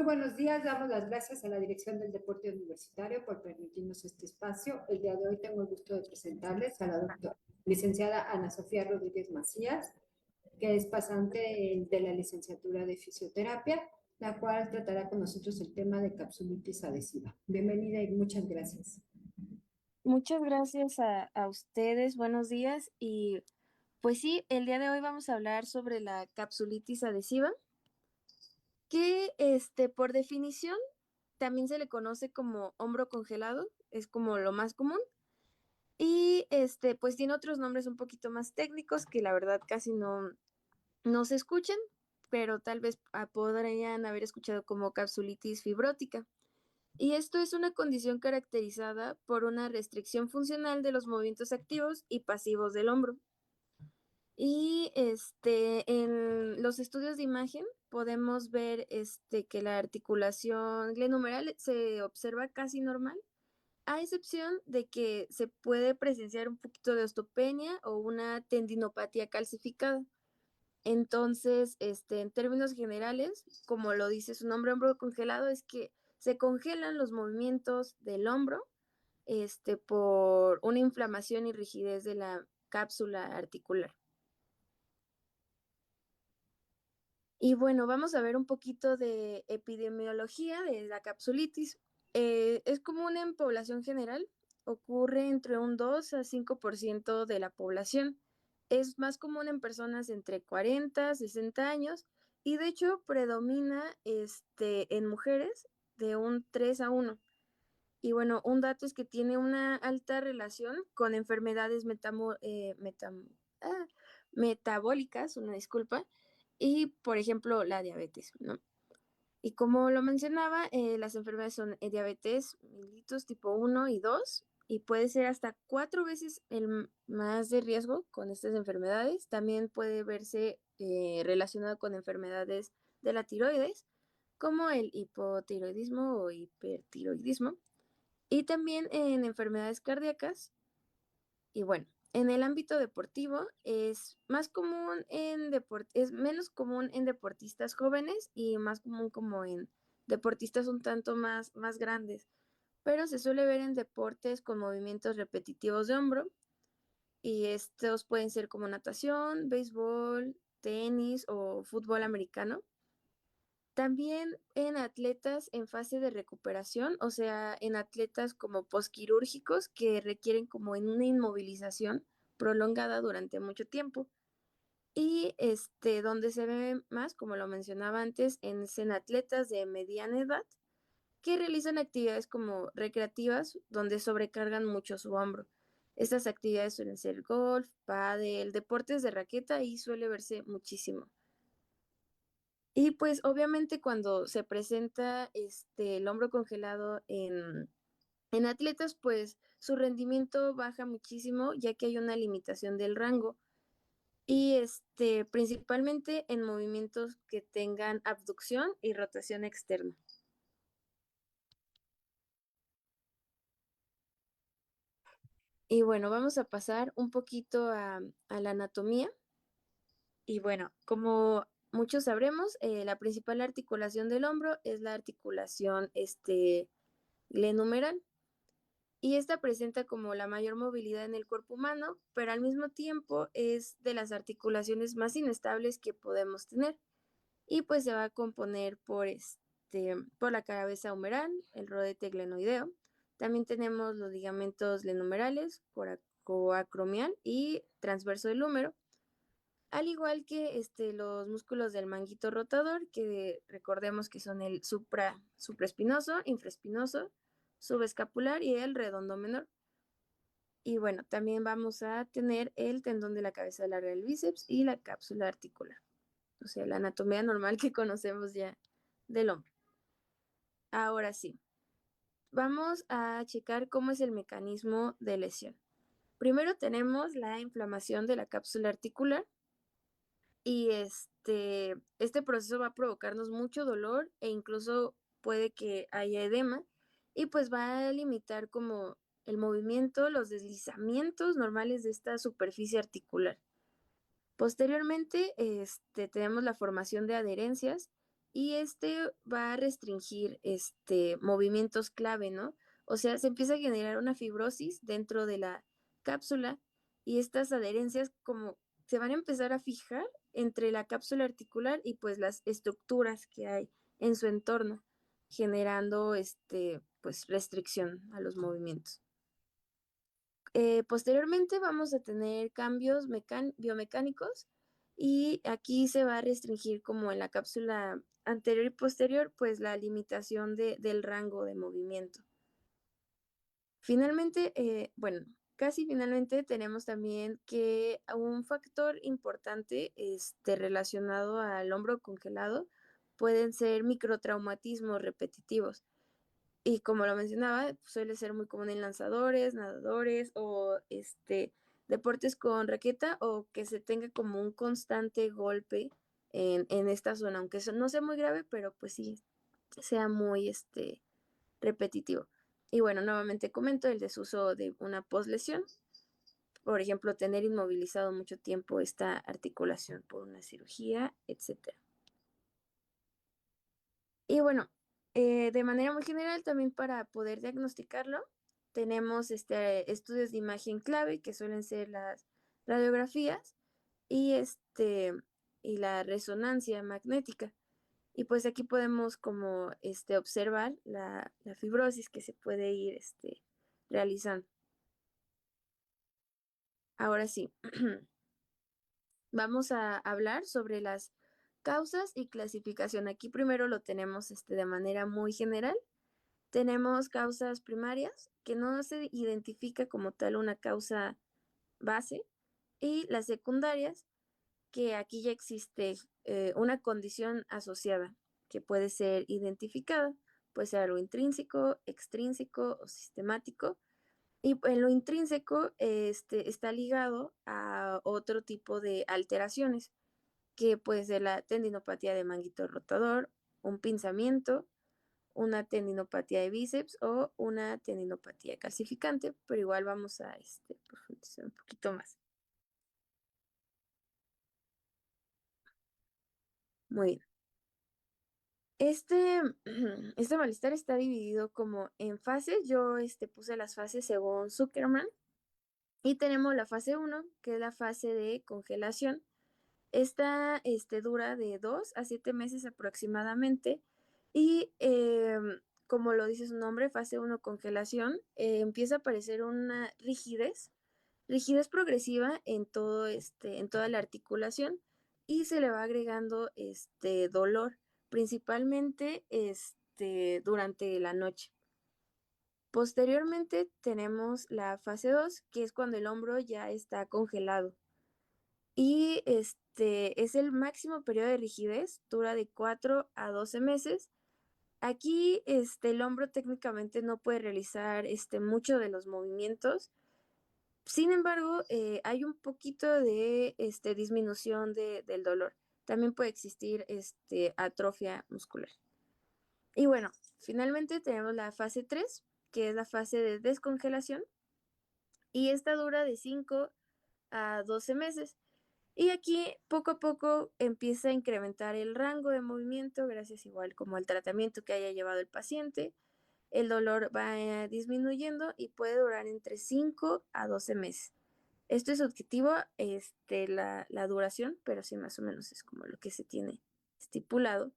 Muy buenos días, damos las gracias a la Dirección del Deporte Universitario por permitirnos este espacio. El día de hoy tengo el gusto de presentarles a la doctora licenciada Ana Sofía Rodríguez Macías, que es pasante de la licenciatura de fisioterapia, la cual tratará con nosotros el tema de capsulitis adhesiva. Bienvenida y muchas gracias. Muchas gracias a ustedes, buenos días. Y pues sí, el día de hoy vamos a hablar sobre la capsulitis adhesiva, que por definición también se le conoce como hombro congelado, es como lo más común. Y pues tiene otros nombres un poquito más técnicos que la verdad casi no se escuchan, pero tal vez podrían haber escuchado como capsulitis fibrótica. Y esto es una condición caracterizada por una restricción funcional de los movimientos activos y pasivos del hombro. Y en los estudios de imagen podemos ver que la articulación glenohumeral se observa casi normal, a excepción de que se puede presenciar un poquito de osteopenia o una tendinopatía calcificada. Entonces, en términos generales, como lo dice su nombre, hombro congelado, es que se congelan los movimientos del hombro, por una inflamación y rigidez de la cápsula articular. Y bueno, vamos a ver un poquito de epidemiología de la capsulitis. Es común en población general, ocurre entre un 2 a 5% de la población. Es más común en personas entre 40 a 60 años y de hecho predomina en mujeres de un 3 a 1. Y bueno, un dato es que tiene una alta relación con enfermedades metabólicas, una disculpa, y por ejemplo la diabetes, ¿no? Y como lo mencionaba, las enfermedades son diabetes mellitus tipo 1 y 2 y puede ser hasta 4 veces más de riesgo con estas enfermedades. También puede verse relacionado con enfermedades de la tiroides, como el hipotiroidismo o hipertiroidismo, y también en enfermedades cardíacas. Y bueno, en el ámbito deportivo es más común es menos común en deportistas jóvenes y más común como en deportistas un tanto más grandes, pero se suele ver en deportes con movimientos repetitivos de hombro y estos pueden ser como natación, béisbol, tenis o fútbol americano. También en atletas en fase de recuperación, o sea, en atletas como posquirúrgicos que requieren como en una inmovilización prolongada durante mucho tiempo. Y donde se ve más, como lo mencionaba antes, en atletas de mediana edad que realizan actividades como recreativas donde sobrecargan mucho su hombro. Estas actividades suelen ser golf, pádel, deportes de raqueta y suele verse muchísimo. Y pues obviamente cuando se presenta el hombro congelado en atletas, pues su rendimiento baja muchísimo ya que hay una limitación del rango y principalmente en movimientos que tengan abducción y rotación externa. Y bueno, vamos a pasar un poquito a la anatomía. Y bueno, como muchos sabremos, la principal articulación del hombro es la articulación glenohumeral. Y esta presenta como la mayor movilidad en el cuerpo humano, pero al mismo tiempo es de las articulaciones más inestables que podemos tener. Y pues se va a componer por la cabeza humeral, el rodete glenoideo. También tenemos los ligamentos glenohumerales, coacromial y transverso del húmero, al igual que los músculos del manguito rotador, que recordemos que son el supraespinoso, infraespinoso, subescapular y el redondo menor. Y bueno, también vamos a tener el tendón de la cabeza larga del bíceps y la cápsula articular, o sea, la anatomía normal que conocemos ya del hombro. Ahora sí, vamos a checar cómo es el mecanismo de lesión. Primero tenemos la inflamación de la cápsula articular y este proceso va a provocarnos mucho dolor e incluso puede que haya edema y pues va a limitar como el movimiento, los deslizamientos normales de esta superficie articular. Posteriormente, tenemos la formación de adherencias y va a restringir movimientos clave, ¿no? O sea, se empieza a generar una fibrosis dentro de la cápsula y estas adherencias como se van a empezar a fijar entre la cápsula articular y pues las estructuras que hay en su entorno, generando pues restricción a los movimientos. Posteriormente vamos a tener cambios biomecánicos y aquí se va a restringir como en la cápsula anterior y posterior, pues la limitación del rango de movimiento. Finalmente, bueno, casi finalmente tenemos también que un factor importante relacionado al hombro congelado pueden ser microtraumatismos repetitivos. Y como lo mencionaba, suele ser muy común en lanzadores, nadadores o deportes con raqueta o que se tenga como un constante golpe en esta zona, aunque eso no sea muy grave, pero pues sí sea muy repetitivo. Y bueno, nuevamente comento el desuso de una poslesión, por ejemplo, tener inmovilizado mucho tiempo esta articulación por una cirugía, etcétera. Y bueno, de manera muy general, también para poder diagnosticarlo, tenemos estudios de imagen clave, que suelen ser las radiografías y, y la resonancia magnética. Y pues aquí podemos como observar la fibrosis que se puede ir realizando. Ahora sí, vamos a hablar sobre las causas y clasificación. Aquí primero lo tenemos de manera muy general. Tenemos causas primarias, que no se identifica como tal una causa base, y las secundarias, que aquí ya existe una condición asociada que puede ser identificada, puede ser algo intrínseco, extrínseco o sistemático. Y en lo intrínseco está ligado a otro tipo de alteraciones, que puede ser la tendinopatía de manguito rotador, un pinzamiento, una tendinopatía de bíceps o una tendinopatía calcificante, pero igual vamos a profundizar un poquito más. Muy bien. Este malestar está dividido como en fases. Yo puse las fases según Zuckerman. Y tenemos la fase 1, que es la fase de congelación. Esta dura de 2 a 7 meses aproximadamente. Y como lo dice su nombre, fase 1, congelación, empieza a aparecer una rigidez progresiva en en toda la articulación, y se le va agregando dolor, principalmente durante la noche. Posteriormente tenemos la fase 2, que es cuando el hombro ya está congelado. Y es el máximo periodo de rigidez, dura de 4 a 12 meses. Aquí el hombro técnicamente no puede realizar mucho de los movimientos. Sin embargo, hay un poquito de disminución del dolor. También puede existir atrofia muscular. Y bueno, finalmente tenemos la fase 3, que es la fase de descongelación, y esta dura de 5 a 12 meses. Y aquí poco a poco empieza a incrementar el rango de movimiento gracias igual como al tratamiento que haya llevado el paciente. El dolor va disminuyendo y puede durar entre 5 a 12 meses. Esto es objetivo, la duración, pero sí más o menos es como lo que se tiene estipulado.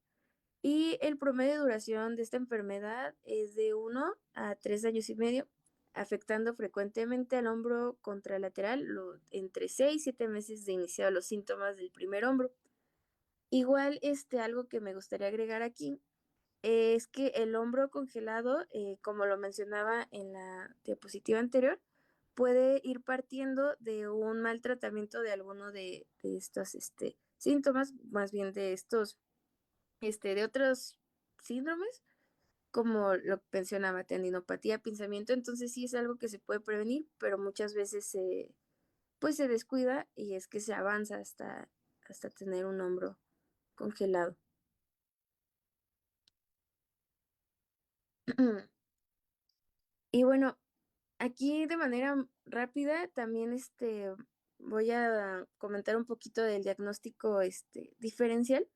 Y el promedio de duración de esta enfermedad es de 1 a 3 años y medio, afectando frecuentemente al hombro contralateral entre 6 y 7 meses de iniciado los síntomas del primer hombro. Igual, algo que me gustaría agregar aquí es que el hombro congelado, como lo mencionaba en la diapositiva anterior, puede ir partiendo de un mal tratamiento de alguno de estos síntomas, más bien de estos, de otros síndromes, como lo que mencionaba, tendinopatía, pinzamiento. Entonces sí es algo que se puede prevenir, pero muchas veces pues se descuida y es que se avanza hasta tener un hombro congelado. Y bueno, aquí de manera rápida también voy a comentar un poquito del diagnóstico diferencial.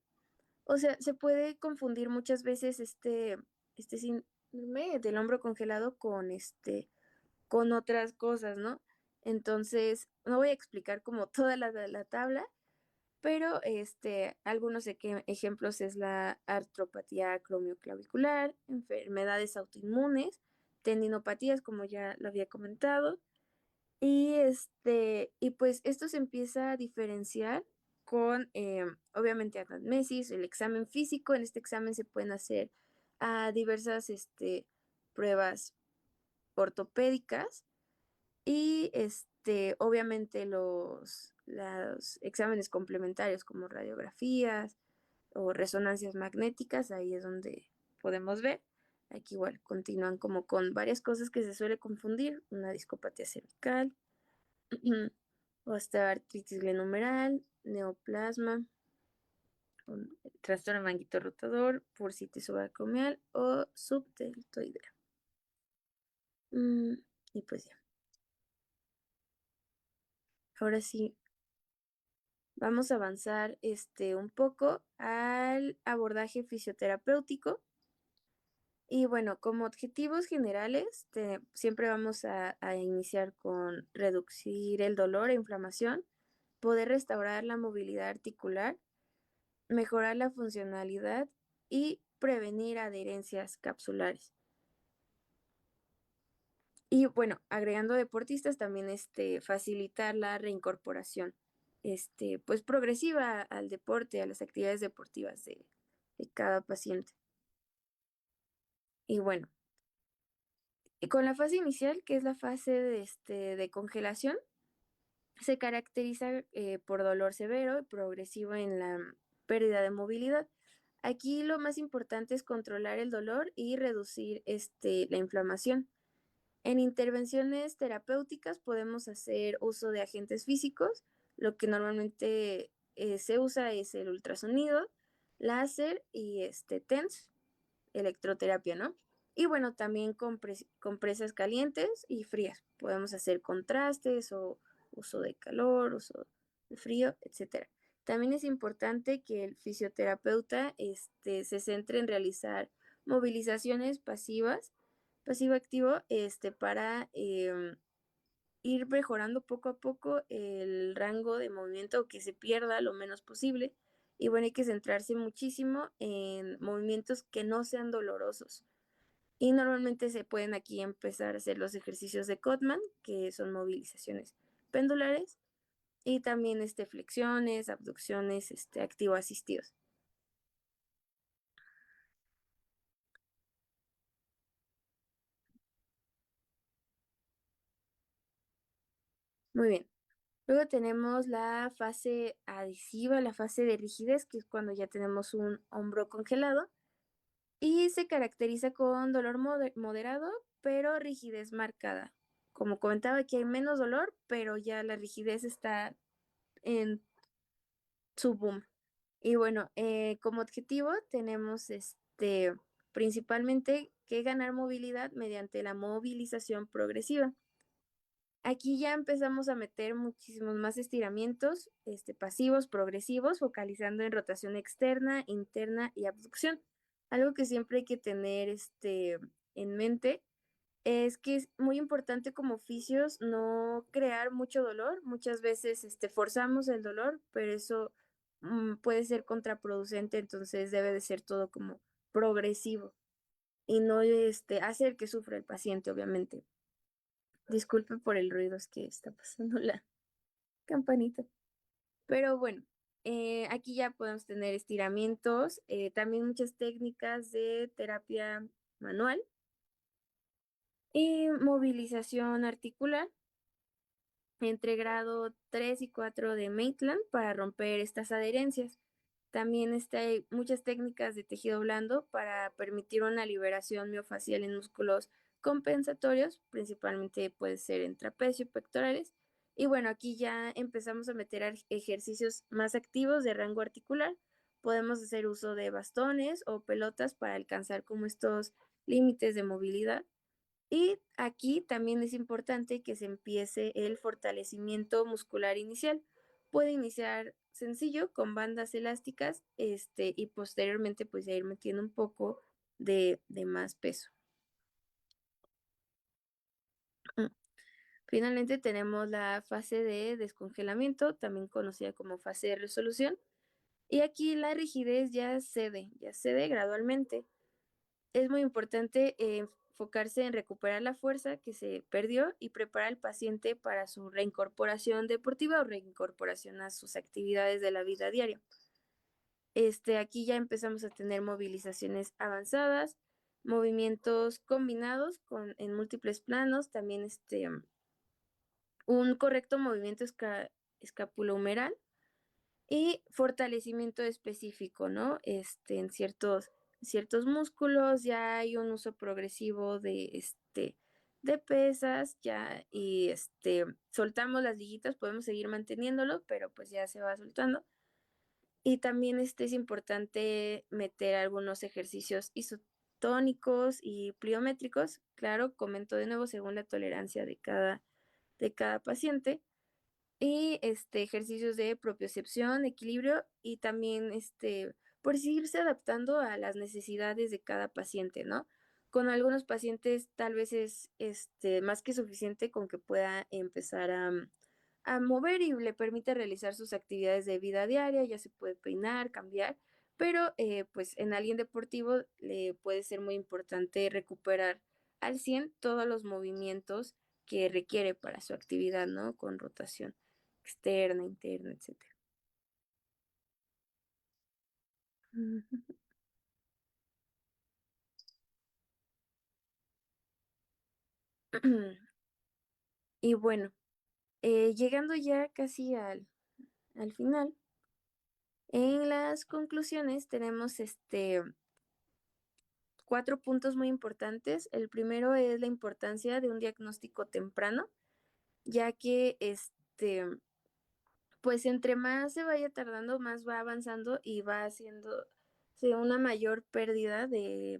O sea, se puede confundir muchas veces este síndrome del hombro congelado con con otras cosas, ¿no? Entonces, no voy a explicar como toda la tabla, pero algunos ejemplos es la artropatía cromioclavicular, enfermedades autoinmunes, tendinopatías, como ya lo había comentado, y pues esto se empieza a diferenciar con, obviamente, anamnesis, el examen físico. En este examen se pueden hacer diversas pruebas ortopédicas y obviamente los exámenes complementarios como radiografías o resonancias magnéticas, ahí es donde podemos ver. Aquí igual continúan como con varias cosas que se suele confundir, una discopatía cervical, osteoartritis glenohumeral, neoplasma, trastorno manguito rotador, bursitis subacromial o subdeltoidea. Y pues ya, ahora sí vamos a avanzar un poco al abordaje fisioterapéutico. Y bueno, como objetivos generales, siempre vamos a iniciar con reducir el dolor e inflamación, poder restaurar la movilidad articular, mejorar la funcionalidad y prevenir adherencias capsulares. Y bueno, agregando deportistas, también facilitar la reincorporación pues progresiva al deporte, a las actividades deportivas de cada paciente. Y bueno, y con la fase inicial, que es la fase de congelación, se caracteriza por dolor severo y progresivo en la pérdida de movilidad. Aquí lo más importante es controlar el dolor y reducir la inflamación. En intervenciones terapéuticas podemos hacer uso de agentes físicos. Lo que normalmente se usa es el ultrasonido, láser y TENS, electroterapia, ¿no? Y bueno, también compresas calientes y frías. Podemos hacer contrastes o uso de calor, uso de frío, etcétera. También es importante que el fisioterapeuta se centre en realizar movilizaciones pasivas, pasivo-activo, para ir mejorando poco a poco el rango de movimiento, que se pierda lo menos posible. Y bueno, hay que centrarse muchísimo en movimientos que no sean dolorosos. Y normalmente se pueden aquí empezar a hacer los ejercicios de Cotman, que son movilizaciones pendulares, y también flexiones, abducciones, activo asistidos. Muy bien. Luego tenemos la fase adhesiva, la fase de rigidez, que es cuando ya tenemos un hombro congelado y se caracteriza con dolor moderado, pero rigidez marcada. Como comentaba, aquí hay menos dolor, pero ya la rigidez está en su boom. Y bueno, como objetivo tenemos principalmente que ganar movilidad mediante la movilización progresiva. Aquí ya empezamos a meter muchísimos más estiramientos pasivos, progresivos, focalizando en rotación externa, interna y abducción. Algo que siempre hay que tener en mente es que es muy importante como oficios no crear mucho dolor. Muchas veces forzamos el dolor, pero eso puede ser contraproducente, entonces debe de ser todo como progresivo y no hacer que sufra el paciente, obviamente. Disculpe por el ruido, es que está pasando la campanita. Pero bueno, aquí ya podemos tener estiramientos, también muchas técnicas de terapia manual y movilización articular entre grado 3 y 4 de Maitland para romper estas adherencias. También hay muchas técnicas de tejido blando para permitir una liberación miofacial en músculos compensatorios, principalmente puede ser en trapecio y pectorales. Y bueno, aquí ya empezamos a meter ejercicios más activos de rango articular. Podemos hacer uso de bastones o pelotas para alcanzar como estos límites de movilidad. Y aquí también es importante que se empiece el fortalecimiento muscular inicial. Puede iniciar sencillo con bandas elásticas, y posteriormente pues ya ir metiendo un poco de más peso. Mm. Finalmente tenemos la fase de descongelamiento, también conocida como fase de resolución, y aquí la rigidez ya cede gradualmente. Es muy importante enfocarse en recuperar la fuerza que se perdió y preparar al paciente para su reincorporación deportiva o reincorporación a sus actividades de la vida diaria. Aquí ya empezamos a tener movilizaciones avanzadas, movimientos combinados en múltiples planos, también un correcto movimiento escapulohumeral y fortalecimiento específico, ¿no? En ciertos músculos ya hay un uso progresivo de pesas, ya, y soltamos las liguitas, podemos seguir manteniéndolo, pero pues ya se va soltando. Y también es importante meter algunos ejercicios isotónicos y pliométricos, claro, comento de nuevo según la tolerancia de cada paciente, y ejercicios de propiocepción, equilibrio y también por irse adaptando a las necesidades de cada paciente, ¿no? Con algunos pacientes tal vez es más que suficiente con que pueda empezar a mover y le permite realizar sus actividades de vida diaria, ya se puede peinar, cambiar, pero pues en alguien deportivo le puede ser muy importante recuperar al 100 todos los movimientos que requiere para su actividad, ¿no? Con rotación externa, interna, etcétera. Ujú. Y bueno, llegando ya casi al final, en las conclusiones tenemos 4 puntos muy importantes. El primero es la importancia de un diagnóstico temprano, ya que pues entre más se vaya tardando, más va avanzando y va haciendo una mayor pérdida de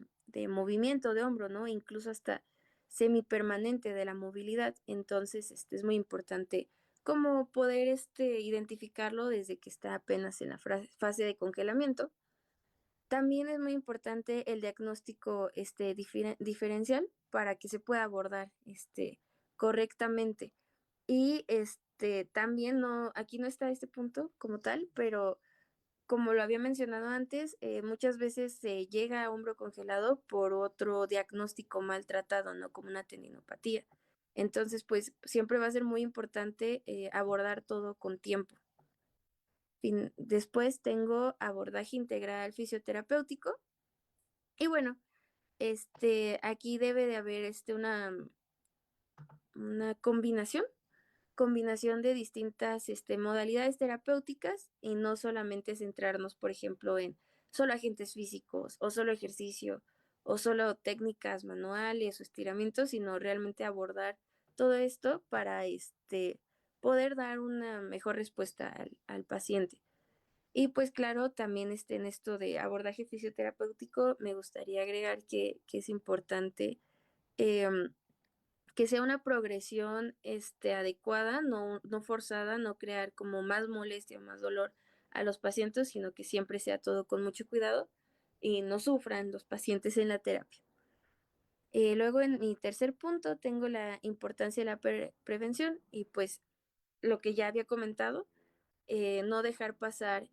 movimiento de hombro, ¿no? Incluso hasta semipermanente de la movilidad. Entonces, es muy importante como poder identificarlo desde que está apenas en la fase de congelamiento. También es muy importante el diagnóstico diferencial para que se pueda abordar correctamente. Y también no, aquí no está este punto como tal, pero como lo había mencionado antes, muchas veces se llega a hombro congelado por otro diagnóstico maltratado, ¿no? Como una tendinopatía. Entonces, pues siempre va a ser muy importante abordar todo con tiempo. Después tengo abordaje integral fisioterapéutico. Y bueno, aquí debe de haber una combinación de distintas modalidades terapéuticas y no solamente centrarnos, por ejemplo, en solo agentes físicos o solo ejercicio o solo técnicas manuales o estiramientos, sino realmente abordar todo esto para poder dar una mejor respuesta al paciente. Y pues claro, también en esto de abordaje fisioterapéutico, me gustaría agregar que es importante em, que sea una progresión adecuada, no forzada, no crear como más molestia o más dolor a los pacientes, sino que siempre sea todo con mucho cuidado y no sufran los pacientes en la terapia. Luego en mi tercer punto tengo la importancia de la prevención y pues lo que ya había comentado, no dejar pasar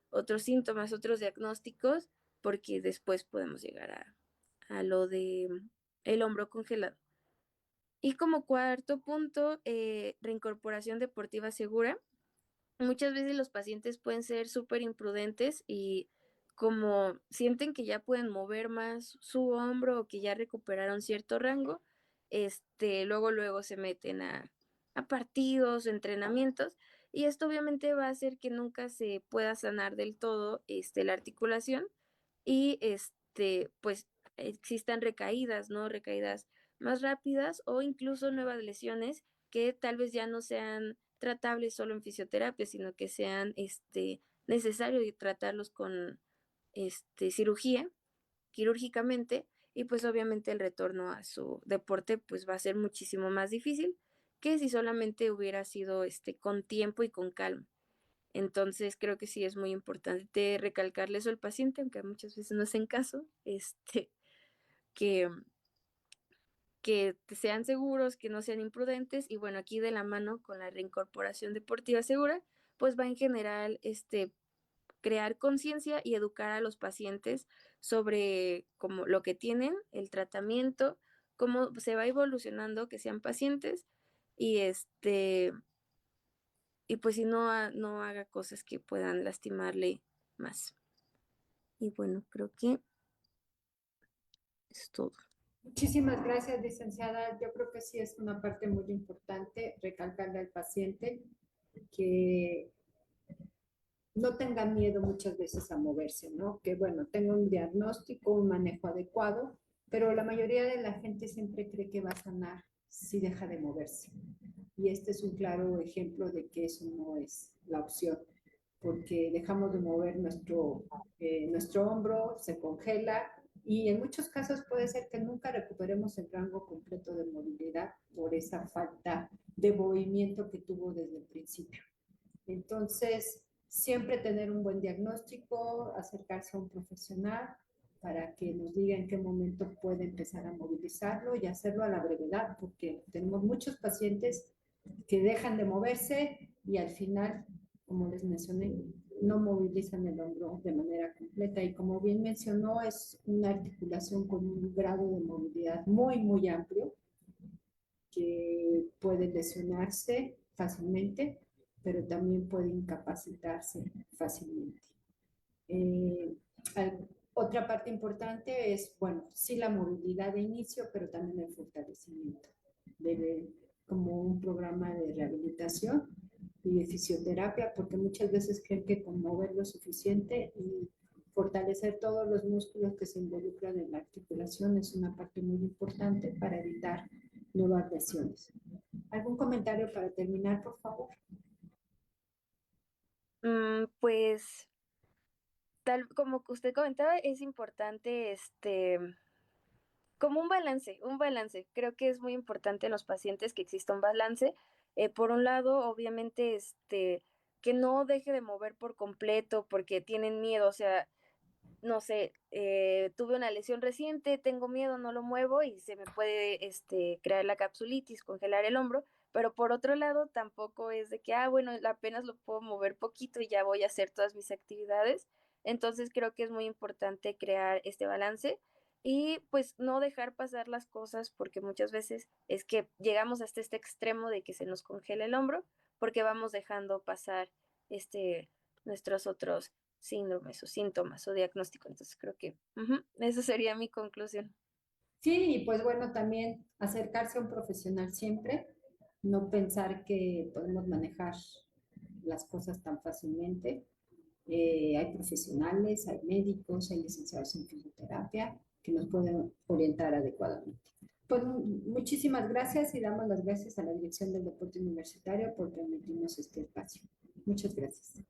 otros síntomas, otros diagnósticos, porque después podemos llegar a lo de el hombro congelado. Y como cuarto punto, reincorporación deportiva segura. Muchas veces los pacientes pueden ser súper imprudentes y como sienten que ya pueden mover más su hombro o que ya recuperaron cierto rango, luego se meten a partidos, entrenamientos, y esto obviamente va a hacer que nunca se pueda sanar del todo la articulación y pues existan recaídas, ¿no? Recaídas más rápidas o incluso nuevas lesiones que tal vez ya no sean tratables solo en fisioterapia, sino que sean necesario tratarlos con cirugía, quirúrgicamente, y pues obviamente el retorno a su deporte pues va a ser muchísimo más difícil que si solamente hubiera sido con tiempo y con calma. Entonces creo que sí es muy importante recalcarle eso al paciente, aunque muchas veces no hacen caso, que, que sean seguros, que no sean imprudentes y bueno, aquí de la mano con la reincorporación deportiva segura, pues va en general crear conciencia y educar a los pacientes sobre como lo que tienen, el tratamiento, cómo se va evolucionando, que sean pacientes y y pues si no, no haga cosas que puedan lastimarle más. Y bueno, creo que es todo. Muchísimas gracias, licenciada. Yo creo que sí es una parte muy importante recalcarle al paciente que no tenga miedo muchas veces a moverse, ¿no? Que bueno, tenga un diagnóstico, un manejo adecuado, pero la mayoría de la gente siempre cree que va a sanar si deja de moverse. Y este es un claro ejemplo de que eso no es la opción, porque dejamos de mover nuestro hombro, se congela y en muchos casos puede ser que nunca recuperemos el rango completo de movilidad por esa falta de movimiento que tuvo desde el principio. Entonces, siempre tener un buen diagnóstico, acercarse a un profesional para que nos diga en qué momento puede empezar a movilizarlo y hacerlo a la brevedad, porque tenemos muchos pacientes que dejan de moverse y al final, como les mencioné, no movilizan el hombro de manera completa y como bien mencionó, es una articulación con un grado de movilidad muy, muy amplio que puede lesionarse fácilmente, pero también puede incapacitarse fácilmente. Eh, Otra parte importante es, bueno, sí la movilidad de inicio, pero también el fortalecimiento. Debe como un programa de rehabilitación y de fisioterapia, porque muchas veces creen que con mover lo suficiente y fortalecer todos los músculos que se involucran en la articulación es una parte muy importante para evitar nuevas lesiones. ¿Algún comentario para terminar, por favor? Pues tal como usted comentaba, es importante como un balance. Creo que es muy importante en los pacientes que exista un balance. Por un lado, obviamente, que no deje de mover por completo porque tienen miedo, o sea, no sé, tuve una lesión reciente, tengo miedo, no lo muevo y se me puede crear la capsulitis, congelar el hombro, pero por otro lado tampoco es de que, bueno, apenas lo puedo mover poquito y ya voy a hacer todas mis actividades. Entonces creo que es muy importante crear este balance y pues no dejar pasar las cosas porque muchas veces es que llegamos hasta este extremo de que se nos congela el hombro porque vamos dejando pasar nuestros otros síndromes o síntomas o diagnóstico. Entonces creo que esa sería mi conclusión. Sí, y pues bueno, también acercarse a un profesional siempre, no pensar que podemos manejar las cosas tan fácilmente. Hay profesionales, hay médicos, hay licenciados en fisioterapia que nos pueden orientar adecuadamente. Pues muchísimas gracias y damos las gracias a la Dirección del Deporte Universitario por permitirnos este espacio. Muchas gracias.